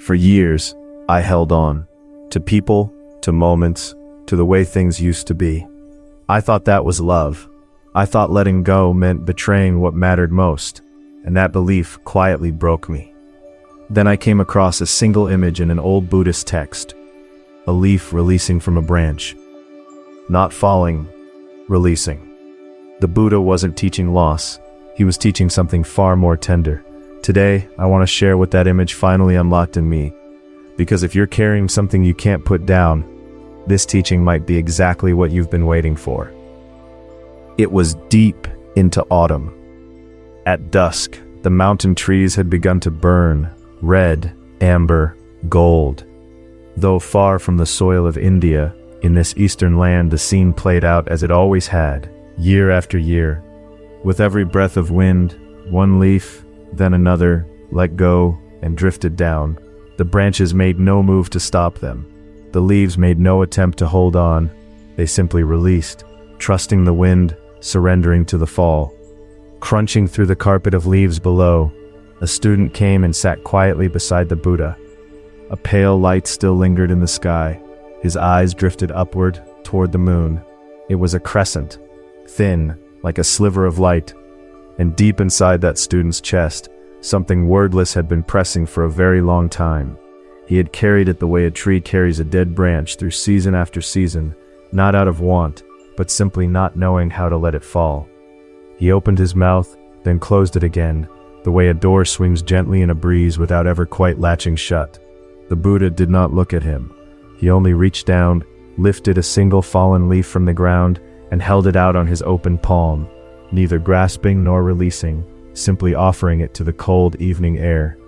For years, I held on. To people, to moments, to the way things used to be. I thought that was love. I thought letting go meant betraying what mattered most, and that belief quietly broke me. Then I came across a single image in an old Buddhist text. A leaf releasing from a branch. Not falling, releasing. The Buddha wasn't teaching loss. He was teaching something far more tender. Today, I want to share what that image finally unlocked in me. Because if you're carrying something you can't put down, this teaching might be exactly what you've been waiting for. It was deep into autumn. At dusk, the mountain trees had begun to burn, red, amber, gold. Though far from the soil of India, in this eastern land the scene played out as it always had, year after year. With every breath of wind, one leaf, then another, let go and drifted down. The branches made no move to stop them. The leaves made no attempt to hold on. They simply released, trusting the wind, surrendering to the fall. Crunching through the carpet of leaves below, a student came and sat quietly beside the Buddha. A pale light still lingered in the sky. His eyes drifted upward, toward the moon. It was a crescent, thin, like a sliver of light. And deep inside that student's chest, something wordless had been pressing for a very long time. He had carried it the way a tree carries a dead branch through season after season, not out of want, but simply not knowing how to let it fall. He opened his mouth, then closed it again, the way a door swings gently in a breeze without ever quite latching shut. The Buddha did not look at him. He only reached down, lifted a single fallen leaf from the ground, and held it out on his open palm, neither grasping nor releasing, simply offering it to the cold evening air.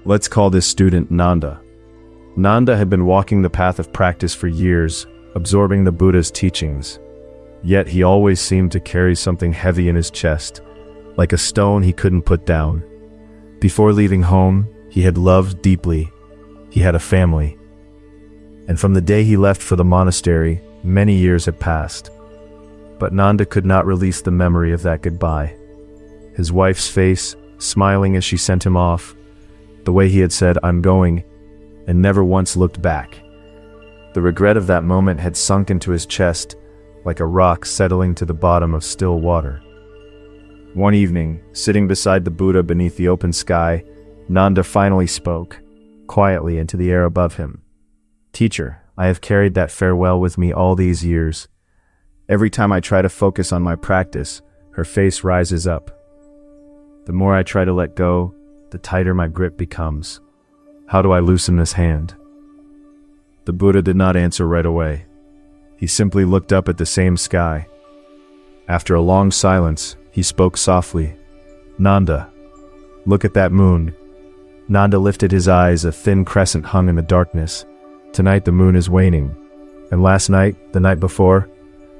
Let's call this student Nanda. Nanda had been walking the path of practice for years, absorbing the Buddha's teachings. Yet he always seemed to carry something heavy in his chest, like a stone he couldn't put down. Before leaving home, he had loved deeply. He had a family. And from the day he left for the monastery, many years had passed. But Nanda could not release the memory of that goodbye. His wife's face, smiling as she sent him off, the way he had said, "I'm going," and never once looked back. The regret of that moment had sunk into his chest, like a rock settling to the bottom of still water. One evening, sitting beside the Buddha beneath the open sky, Nanda finally spoke, quietly into the air above him. "Teacher, I have carried that farewell with me all these years. Every time I try to focus on my practice, her face rises up. The more I try to let go, the tighter my grip becomes. How do I loosen this hand?" The Buddha did not answer right away. He simply looked up at the same sky. After a long silence, he spoke softly. "Nanda, look at that moon." Nanda lifted his eyes. A thin crescent hung in the darkness. Tonight the moon is waning. And last night, the night before?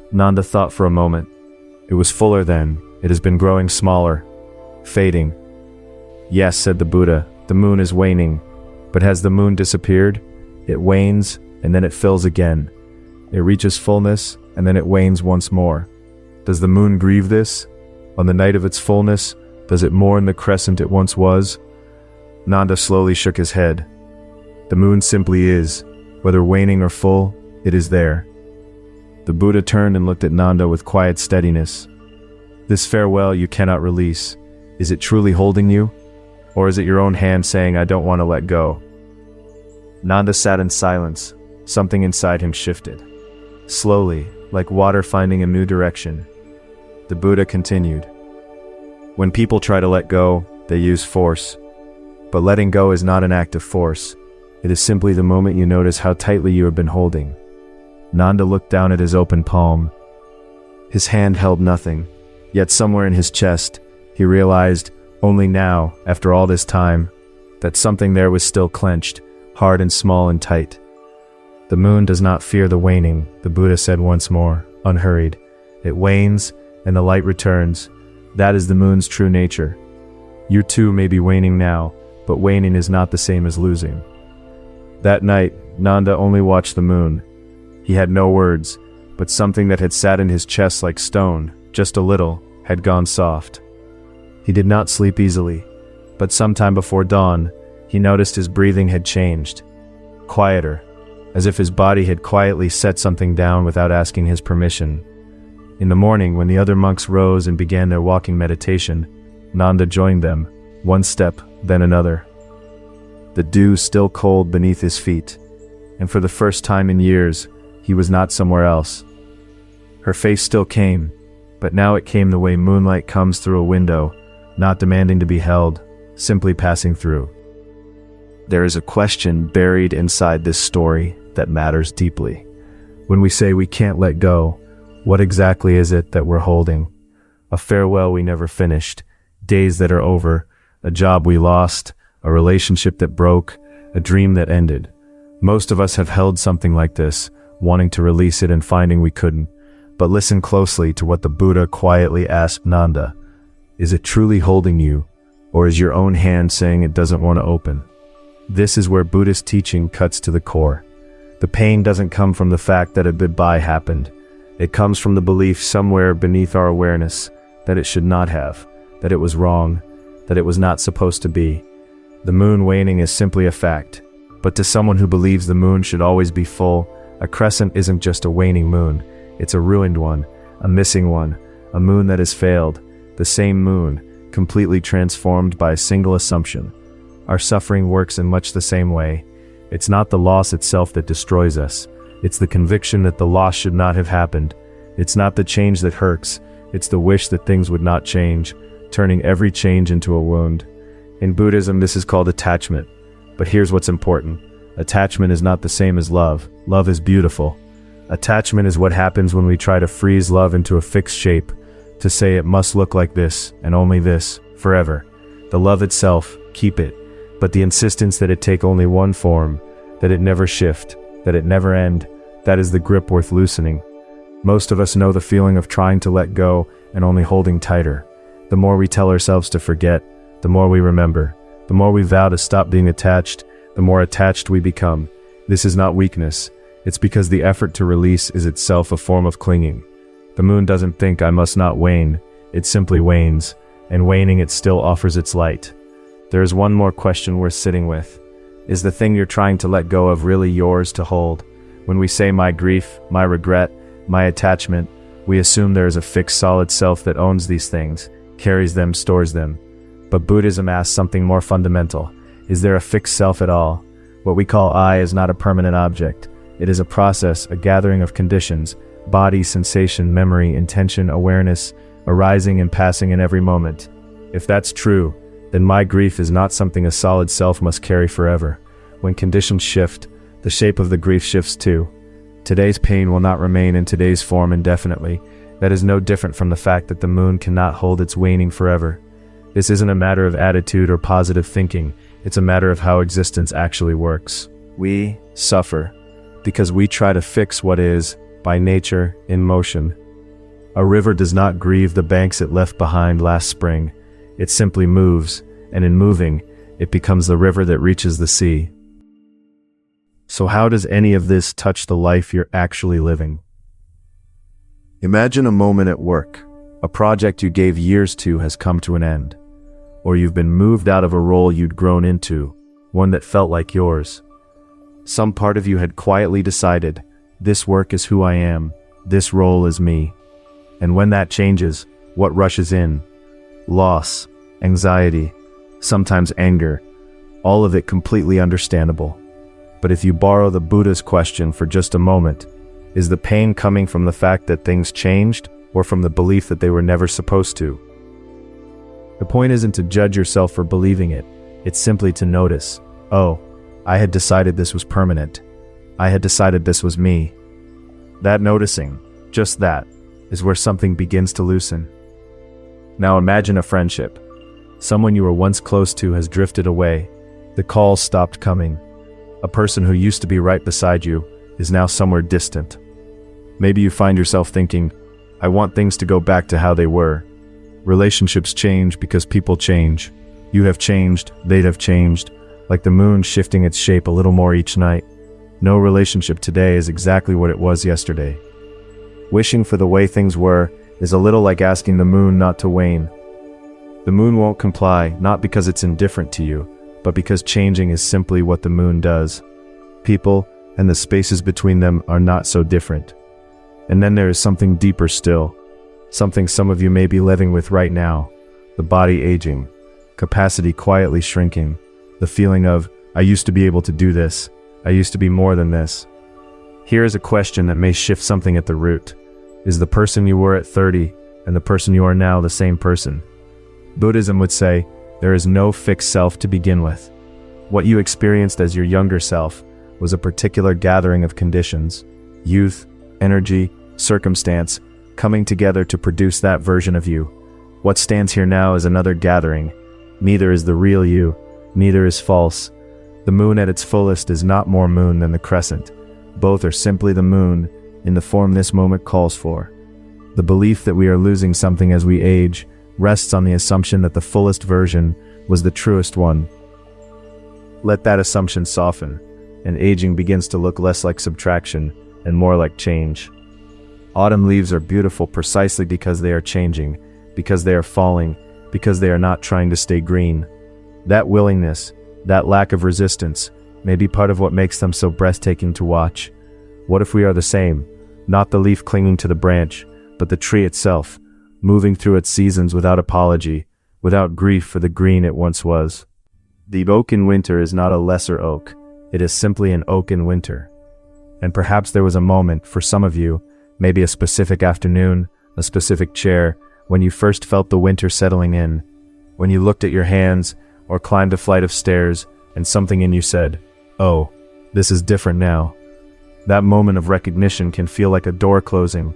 Nanda thought for a moment. It was fuller then. It has been growing smaller, fading. "Yes," said the Buddha, "the moon is waning. But has the moon disappeared? It wanes, and then it fills again. It reaches fullness, and then it wanes once more. Does the moon grieve this? On the night of its fullness, does it mourn the crescent it once was?" Nanda slowly shook his head. "The moon simply is. Whether waning or full, it is there." The Buddha turned and looked at Nanda with quiet steadiness. "This farewell you cannot release. Is it truly holding you? Or is it your own hand saying, 'I don't want to let go'?" Nanda sat in silence. Something inside him shifted. Slowly, like water finding a new direction. The Buddha continued. "When people try to let go, they use force. But letting go is not an act of force. It is simply the moment you notice how tightly you have been holding." Nanda looked down at his open palm. His hand held nothing, yet somewhere in his chest, he realized, only now, after all this time, that something there was still clenched, hard and small and tight. "The moon does not fear the waning," the Buddha said once more, unhurried. "It wanes, and the light returns. That is the moon's true nature. You too may be waning now, but waning is not the same as losing." That night, Nanda only watched the moon. He had no words, but something that had sat in his chest like stone, just a little, had gone soft. He did not sleep easily, but sometime before dawn, He noticed his breathing had changed. Quieter, as if his body had quietly set something down without asking his permission. In the morning, when the other monks rose and began their walking meditation, Nanda joined them, one step, then another. The dew still cold beneath his feet, and for the first time in years, he was not somewhere else. Her face still came, but now it came the way moonlight comes through a window, not demanding to be held, simply passing through. There is a question buried inside this story that matters deeply. When we say we can't let go, what exactly is it that we're holding? A farewell we never finished, days that are over, a job we lost, a relationship that broke, a dream that ended. Most of us have held something like this, wanting to release it and finding we couldn't. But listen closely to what the Buddha quietly asked Nanda. Is it truly holding you, or is your own hand saying it doesn't want to open? This is where Buddhist teaching cuts to the core. The pain doesn't come from the fact that a goodbye happened. It comes from the belief somewhere beneath our awareness that it should not have, that it was wrong, that it was not supposed to be. The moon waning is simply a fact, but to someone who believes the moon should always be full, a crescent isn't just a waning moon, it's a ruined one, a missing one, a moon that has failed, the same moon, completely transformed by a single assumption. Our suffering works in much the same way. It's not the loss itself that destroys us. It's the conviction that the loss should not have happened. It's not the change that hurts. It's the wish that things would not change, turning every change into a wound. In Buddhism, this is called attachment. But here's what's important. Attachment is not the same as love. Love is beautiful. Attachment is what happens when we try to freeze love into a fixed shape, to say it must look like this, and only this, forever. The love itself, keep it. But the insistence that it take only one form, that it never shift, that it never end, that is the grip worth loosening. Most of us know the feeling of trying to let go and only holding tighter. The more we tell ourselves to forget, the more we remember. The more we vow to stop being attached, the more attached we become. This is not weakness. It's because the effort to release is itself a form of clinging. The moon doesn't think I must not wane, it simply wanes, and waning it still offers its light. There is one more question worth sitting with. Is the thing you're trying to let go of really yours to hold? When we say my grief, my regret, my attachment, we assume there is a fixed solid self that owns these things, carries them, stores them. But Buddhism asks something more fundamental. Is there a fixed self at all? What we call I is not a permanent object. It is a process, a gathering of conditions, body, sensation, memory, intention, awareness, arising and passing in every moment. If that's true, then my grief is not something a solid self must carry forever. When conditions shift, the shape of the grief shifts too. Today's pain will not remain in today's form indefinitely. That is no different from the fact that the moon cannot hold its waning forever. This isn't a matter of attitude or positive thinking. It's a matter of how existence actually works. We suffer because we try to fix what is, by nature, in motion. A river does not grieve the banks it left behind last spring. It simply moves, and in moving, it becomes the river that reaches the sea. So how does any of this touch the life you're actually living? Imagine a moment at work. A project you gave years to has come to an end. Or you've been moved out of a role you'd grown into, one that felt like yours. Some part of you had quietly decided, this work is who I am, this role is me. And when that changes, what rushes in? Loss, anxiety, sometimes anger, all of it completely understandable. But if you borrow the Buddha's question for just a moment, is the pain coming from the fact that things changed, or from the belief that they were never supposed to? The point isn't to judge yourself for believing it, it's simply to notice, oh, I had decided this was permanent. I had decided this was me. That noticing, just that, is where something begins to loosen. Now imagine a friendship. Someone you were once close to has drifted away. The calls stopped coming. A person who used to be right beside you is now somewhere distant. Maybe you find yourself thinking, I want things to go back to how they were. Relationships change because people change. You have changed, they'd have changed, like the moon shifting its shape a little more each night. No relationship today is exactly what it was yesterday. Wishing for the way things were is a little like asking the moon not to wane. The moon won't comply, not because it's indifferent to you, but because changing is simply what the moon does. People and the spaces between them are not so different. And then there is something deeper still, something some of you may be living with right now, the body aging, capacity quietly shrinking, the feeling of, I used to be able to do this, I used to be more than this. Here is a question that may shift something at the root. Is the person you were at 30 and the person you are now the same person? Buddhism would say, there is no fixed self to begin with. What you experienced as your younger self was a particular gathering of conditions, youth, energy, circumstance, coming together to produce that version of you. What stands here now is another gathering. Neither is the real you, neither is false. The moon at its fullest is not more moon than the crescent. Both are simply the moon, in the form this moment calls for. The belief that we are losing something as we age rests on the assumption that the fullest version was the truest one. Let that assumption soften, and aging begins to look less like subtraction and more like change. Autumn leaves are beautiful precisely because they are changing, because they are falling, because they are not trying to stay green. That willingness, that lack of resistance, may be part of what makes them so breathtaking to watch. What if we are the same, not the leaf clinging to the branch, but the tree itself, moving through its seasons without apology, without grief for the green it once was? The oak in winter is not a lesser oak, it is simply an oak in winter. And perhaps there was a moment, for some of you, maybe a specific afternoon, a specific chair, when you first felt the winter settling in, when you looked at your hands, or climbed a flight of stairs, and something in you said, oh, this is different now. That moment of recognition can feel like a door closing,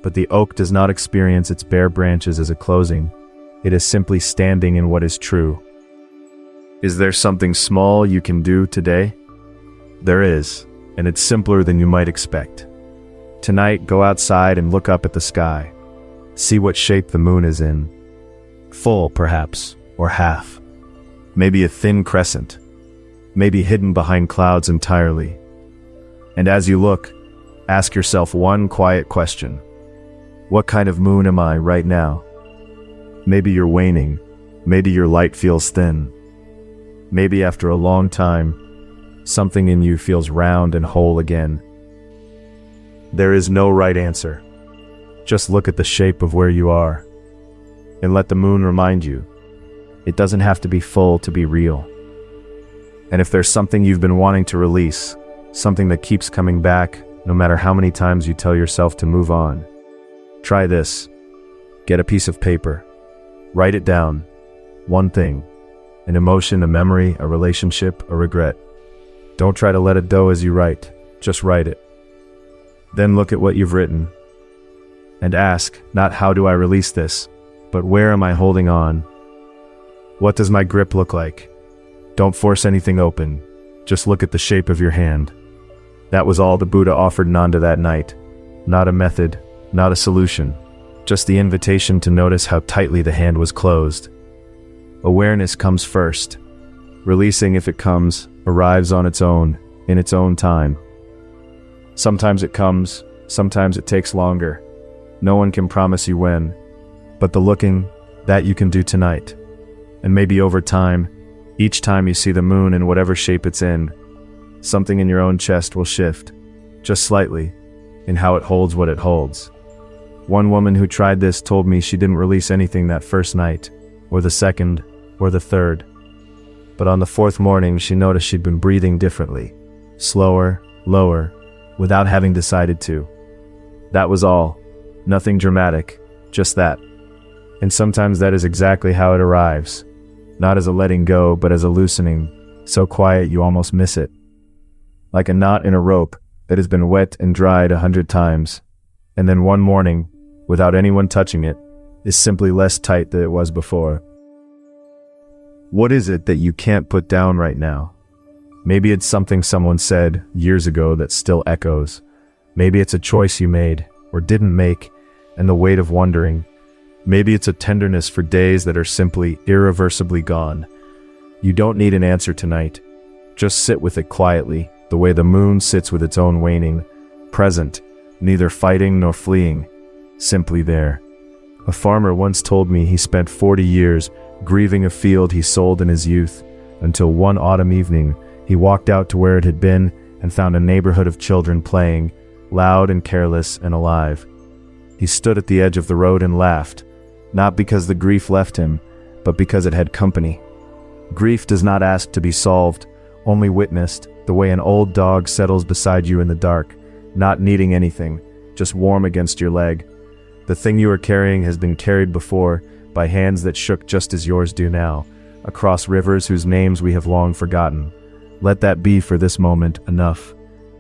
but the oak does not experience its bare branches as a closing. It is simply standing in what is true. Is there something small you can do today? There is, and it's simpler than you might expect. Tonight, go outside and look up at the sky. See what shape the moon is in. Full, perhaps, or half. Maybe a thin crescent. Maybe hidden behind clouds entirely. And as you look, ask yourself one quiet question. What kind of moon am I right now? Maybe you're waning. Maybe your light feels thin. Maybe after a long time, something in you feels round and whole again. There is no right answer. Just look at the shape of where you are, and let the moon remind you. It doesn't have to be full to be real. And if there's something you've been wanting to release, something that keeps coming back, no matter how many times you tell yourself to move on, try this. Get a piece of paper. Write it down. One thing. An emotion, a memory, a relationship, a regret. Don't try to let it go as you write. Just write it. Then look at what you've written. And ask, not how do I release this, but where am I holding on? What does my grip look like? Don't force anything open. Just look at the shape of your hand. That was all the Buddha offered Nanda that night. Not a method, not a solution. Just the invitation to notice how tightly the hand was closed. Awareness comes first. Releasing, if it comes, arrives on its own, in its own time. Sometimes it comes, sometimes it takes longer. No one can promise you when. But the looking, that you can do tonight. And maybe over time, each time you see the moon in whatever shape it's in, something in your own chest will shift, just slightly, in how it holds what it holds. One woman who tried this told me she didn't release anything that first night, or the second, or the third. But on the fourth morning, she noticed she'd been breathing differently, slower, lower, without having decided to. That was all. Nothing dramatic, just that. And sometimes that is exactly how it arrives. Not as a letting go, but as a loosening, so quiet you almost miss it. Like a knot in a rope that has been wet and dried 100 times, and then one morning, without anyone touching it, is simply less tight than it was before. What is it that you can't put down right now? Maybe it's something someone said years ago that still echoes. Maybe it's a choice you made, or didn't make, and the weight of wondering. Maybe it's a tenderness for days that are simply irreversibly gone. You don't need an answer tonight. Just sit with it quietly, the way the moon sits with its own waning, present, neither fighting nor fleeing, simply there. A farmer once told me he spent 40 years grieving a field he sold in his youth, until one autumn evening, he walked out to where it had been and found a neighborhood of children playing, loud and careless and alive. He stood at the edge of the road and laughed, not because the grief left him, but because it had company. Grief does not ask to be solved, only witnessed, the way an old dog settles beside you in the dark, not needing anything, just warm against your leg. The thing you are carrying has been carried before by hands that shook just as yours do now, across rivers whose names we have long forgotten. Let that be for this moment enough.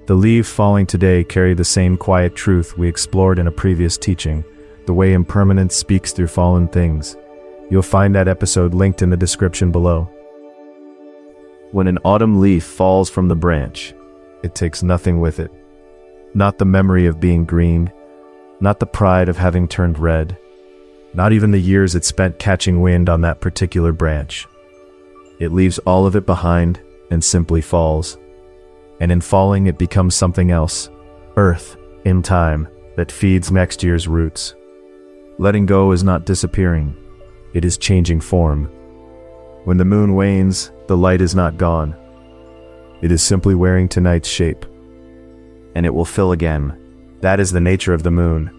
The leaves falling today carry the same quiet truth we explored in a previous teaching, the way impermanence speaks through fallen things. You'll find that episode linked in the description below. When an autumn leaf falls from the branch, it takes nothing with it. Not the memory of being green, not the pride of having turned red, not even the years it spent catching wind on that particular branch. It leaves all of it behind and simply falls. And in falling it becomes something else, earth, in time, that feeds next year's roots. Letting go is not disappearing, it is changing form. When the moon wanes, the light is not gone. It is simply wearing tonight's shape. And it will fill again. That is the nature of the moon.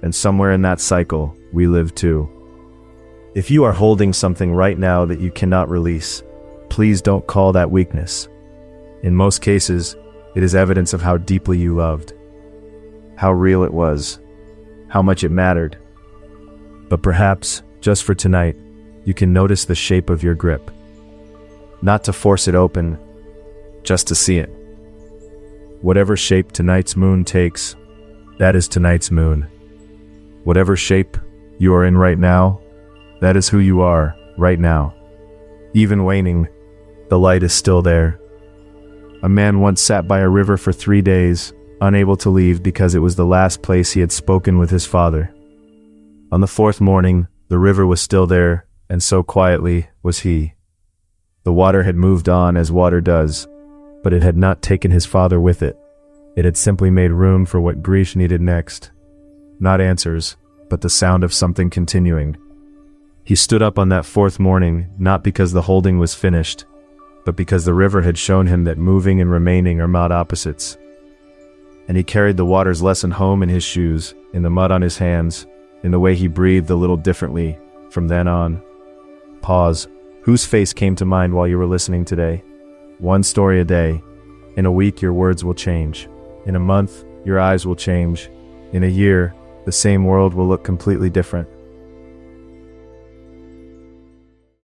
And somewhere in that cycle, we live too. If you are holding something right now that you cannot release, please don't call that weakness. In most cases, it is evidence of how deeply you loved, how real it was, how much it mattered. But perhaps, just for tonight, you can notice the shape of your grip. Not to force it open, just to see it. Whatever shape tonight's moon takes, that is tonight's moon. Whatever shape you are in right now, that is who you are right now. Even waning, the light is still there. A man once sat by a river for 3 days, unable to leave because it was the last place he had spoken with his father. On the 4th morning, the river was still there, and so quietly was he. The water had moved on as water does, but it had not taken his father with it. It had simply made room for what Grish needed next. Not answers, but the sound of something continuing. He stood up on that 4th morning, not because the holding was finished, but because the river had shown him that moving and remaining are not opposites. And he carried the water's lesson home in his shoes, in the mud on his hands, in the way he breathed a little differently from then on. Pause. Whose face came to mind while you were listening today? One story a day. In a week, your words will change. In a month, your eyes will change. In a year, the same world will look completely different.